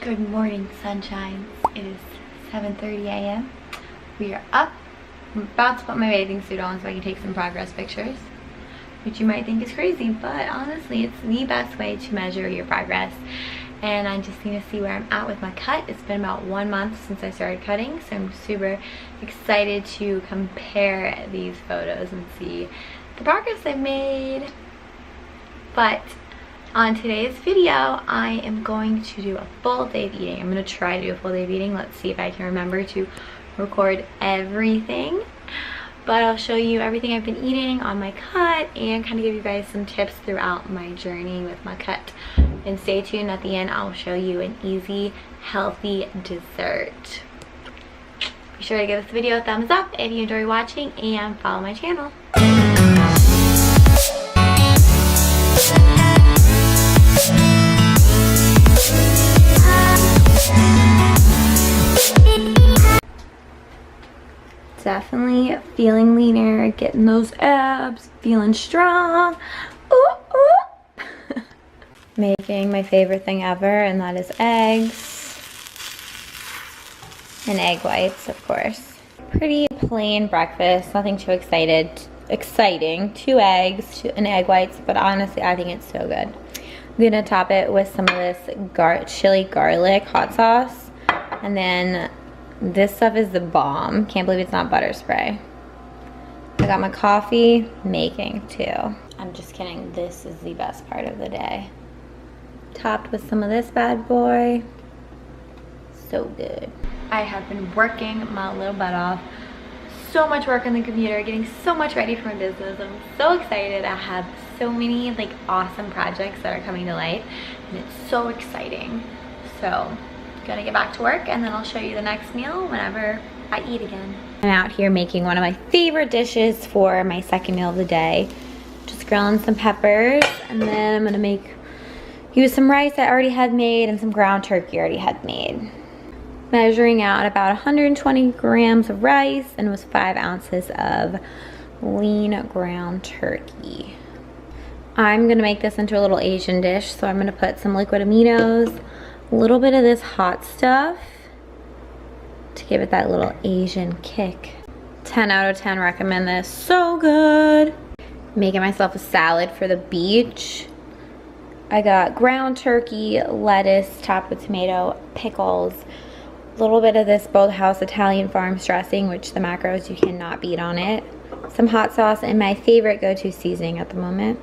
Good morning, sunshine. It is 7:30 a.m. We are up. I'm about to put my bathing suit on so I can take some progress pictures, which you might think is crazy, but honestly, it's the best way to measure your progress. And I just need to see where I'm at with my cut. It's been about 1 month since I started cutting, so I'm super excited to compare these photos and see the progress I've made. But on today's video, I am going to do a full day of eating. I'm going to try to do a full day of eating. Let's see if I can remember to record everything. But I'll show you everything I've been eating on my cut and kind of give you guys some tips throughout my journey with my cut. And stay tuned, at the end I'll show you an easy, healthy dessert. Be sure to give this video a thumbs up if you enjoy watching and follow my channel. Definitely feeling leaner, getting those abs, feeling strong. Ooh, ooh. Making my favorite thing ever, and that is eggs. And egg whites, of course. Pretty plain breakfast, nothing too exciting. 2 eggs and egg whites, but honestly, I think it's so good. I'm gonna top it with some of this chili garlic hot sauce, and then this stuff is the bomb. Can't believe it's not butter spray. I got my coffee making too. I'm just kidding, this is the best part of the day. Topped with some of this bad boy. So good. I have been working my little butt off. So much work on the computer, getting so much ready for my business. I'm so excited. I have so many awesome projects that are coming to life, and it's so exciting. So gonna get back to work, and then I'll show you the next meal whenever I eat again. I'm out here making one of my favorite dishes for my second meal of the day. Just grilling some peppers, and then I'm gonna use some rice I already had made and some ground turkey I already had made. Measuring out about 120 grams of rice, and it was 5 ounces of lean ground turkey. I'm gonna make this into a little Asian dish, so I'm gonna put some liquid aminos, a little bit of this hot stuff to give it that little Asian kick. 10 out of 10 recommend this, so good. Making myself a salad for the beach. I got ground turkey, lettuce topped with tomato, pickles, a little bit of this Bolthouse Italian Farms dressing, which the macros you cannot beat on it. Some hot sauce, and my favorite go-to seasoning at the moment.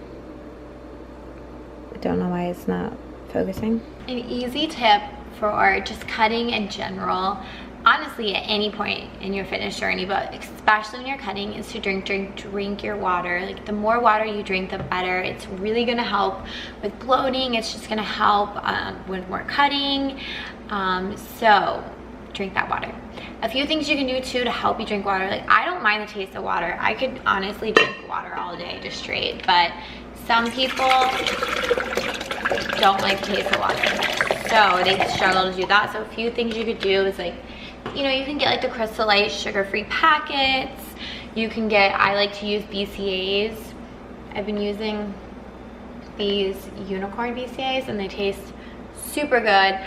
I don't know why it's not focusing. An easy tip for just cutting in general, honestly at any point in your fitness journey, but especially when you're cutting, is to drink your water. The more water you drink, the better. It's really gonna help with bloating. It's just gonna help with more cutting. So drink that water. A few things you can do too to help you drink water. I don't mind the taste of water. I could honestly drink water all day just straight, but some people don't like the taste of water, so they struggle to do that. So a few things you could do is you can get the Crystal Light sugar-free packets. You can get, I like to use BCAAs. I've been using these unicorn BCAAs, and they taste super good.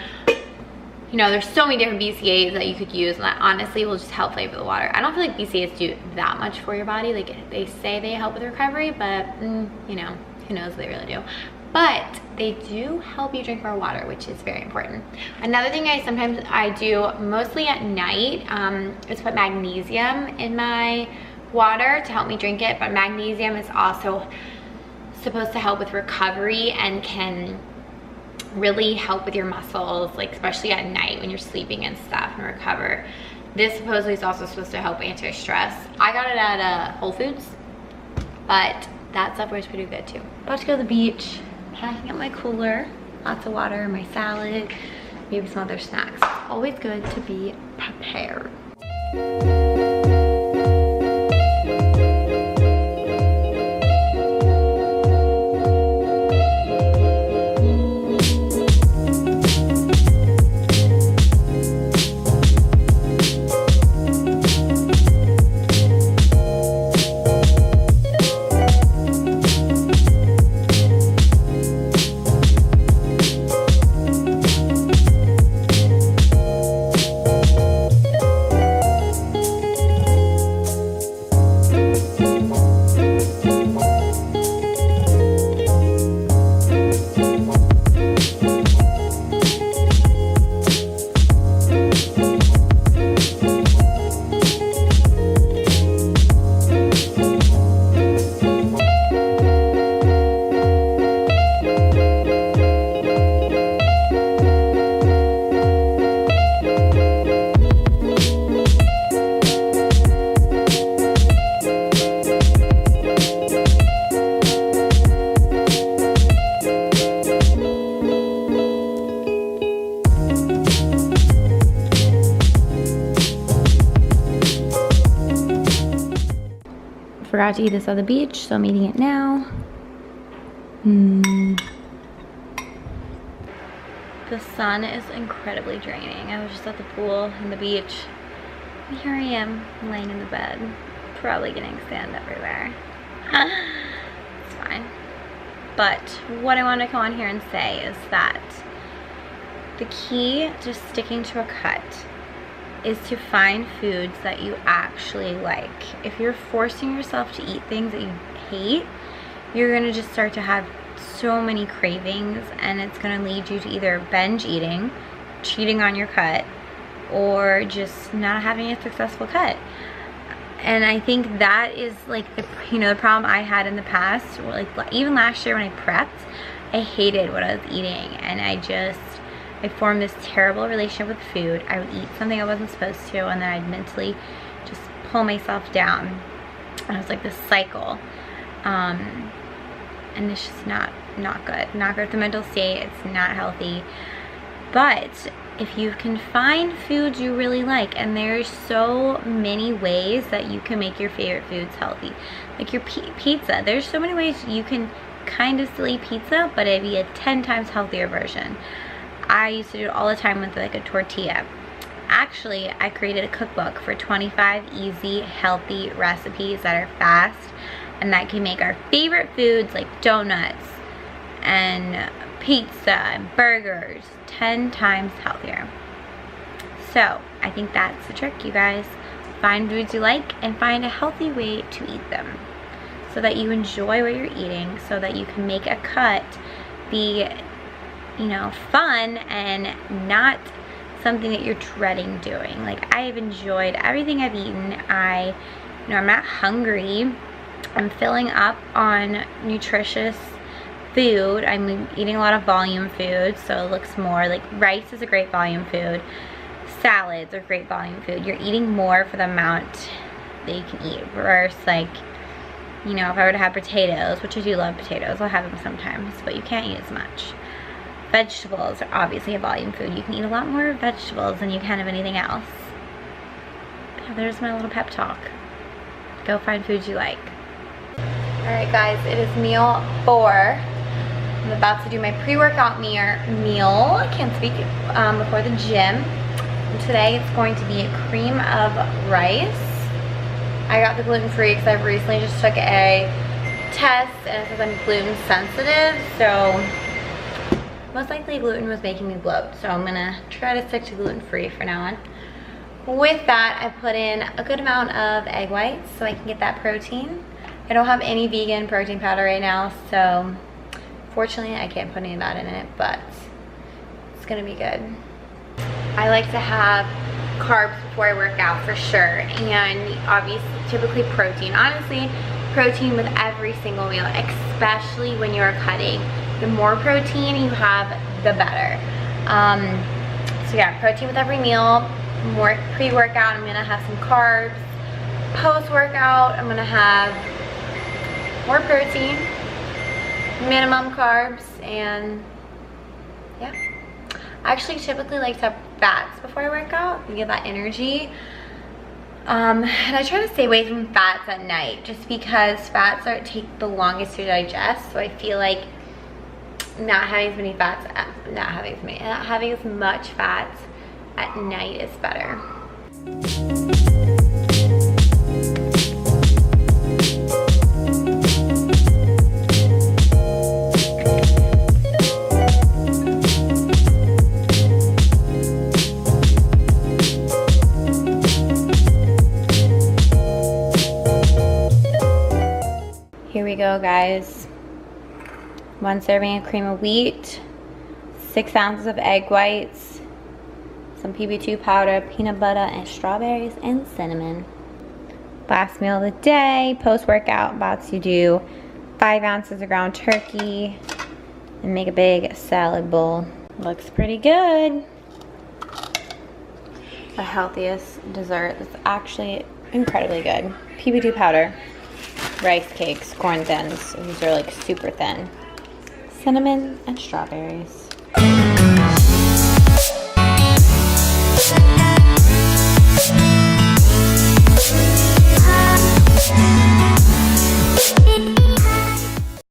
There's so many different BCAAs that you could use, and that honestly will just help flavor the water. I don't feel like BCAAs do that much for your body. They say they help with recovery, but who knows if they really do. But they do help you drink more water, which is very important. Another thing sometimes I do, mostly at night, is put magnesium in my water to help me drink it. But magnesium is also supposed to help with recovery and can really help with your muscles, especially at night when you're sleeping and stuff, and recover. This supposedly is also supposed to help anti-stress. I got it at Whole Foods, but that stuff works pretty good too. About to go to the beach, packing up my cooler, lots of water, my salad, maybe some other snacks. Always good to be prepared. forgot to eat this on the beach, so I'm eating it now. The sun is incredibly draining. I was just at the pool and the beach. And here I am, laying in the bed. Probably getting sand everywhere. It's fine. But what I want to come on here and say is that the key to sticking to a cut is to find foods that you actually like. If you're forcing yourself to eat things that you hate, you're gonna just start to have so many cravings, and it's gonna lead you to either binge eating, cheating on your cut, or just not having a successful cut. And I think that is like the problem I had in the past. Like even last year when I prepped, I hated what I was eating, and I formed this terrible relationship with food. I would eat something I wasn't supposed to, and then I'd mentally just pull myself down. And it was like this cycle. And it's just not good. Not good for the mental state. It's not healthy. But if you can find foods you really like, and there's so many ways that you can make your favorite foods healthy. Like your pizza. There's so many ways you can kind of still eat pizza, but it'd be a 10 times healthier version. I used to do it all the time with like a tortilla. Actually, I created a cookbook for 25 easy, healthy recipes that are fast and that can make our favorite foods like donuts and pizza and burgers 10 times healthier. So I think that's the trick, you guys. Find foods you like and find a healthy way to eat them so that you enjoy what you're eating, so that you can make a cut be fun and not something that you're dreading doing. Like, I've enjoyed everything I've eaten. I'm not hungry. I'm filling up on nutritious food. I'm eating a lot of volume food, so it looks more like rice is a great volume food. Salads are great volume food. You're eating more for the amount that you can eat versus like, if I were to have potatoes, which I do love potatoes, I'll have them sometimes, but you can't eat as much. Vegetables are obviously a volume food. You can eat a lot more vegetables than you can of anything else. Yeah, there's my little pep talk. Go find foods you like. Alright guys, it is meal 4. I'm about to do my pre-workout meal. I can't speak before the gym. And today it's going to be a cream of rice. I got the gluten-free because I recently just took a test and it says I'm gluten sensitive, so most likely gluten was making me bloat, so I'm gonna try to stick to gluten-free for now on. With that, I put in a good amount of egg whites so I can get that protein. I don't have any vegan protein powder right now, so fortunately I can't put any of that in it, but it's gonna be good. I like to have carbs before I work out for sure, and obviously typically protein. Honestly, protein with every single meal, especially when you're cutting. The more protein you have, the better. So yeah, protein with every meal. More pre-workout, I'm gonna have some carbs. Post-workout, I'm gonna have more protein, minimum carbs, and yeah. I actually typically like to have fats before I work out to get that energy. And I try to stay away from fats at night just because fats take the longest to digest, so I feel like not having as many fats, not having as much fats at night is better. Here we go, guys. 1 serving of cream of wheat, 6 ounces of egg whites, some PB2 powder, peanut butter, and strawberries and cinnamon. Last meal of the day, post-workout, about to do 5 ounces of ground turkey and make a big salad bowl. Looks pretty good. The healthiest dessert that's actually incredibly good. PB2 powder, rice cakes, corn thins. These are like super thin. Cinnamon and strawberries.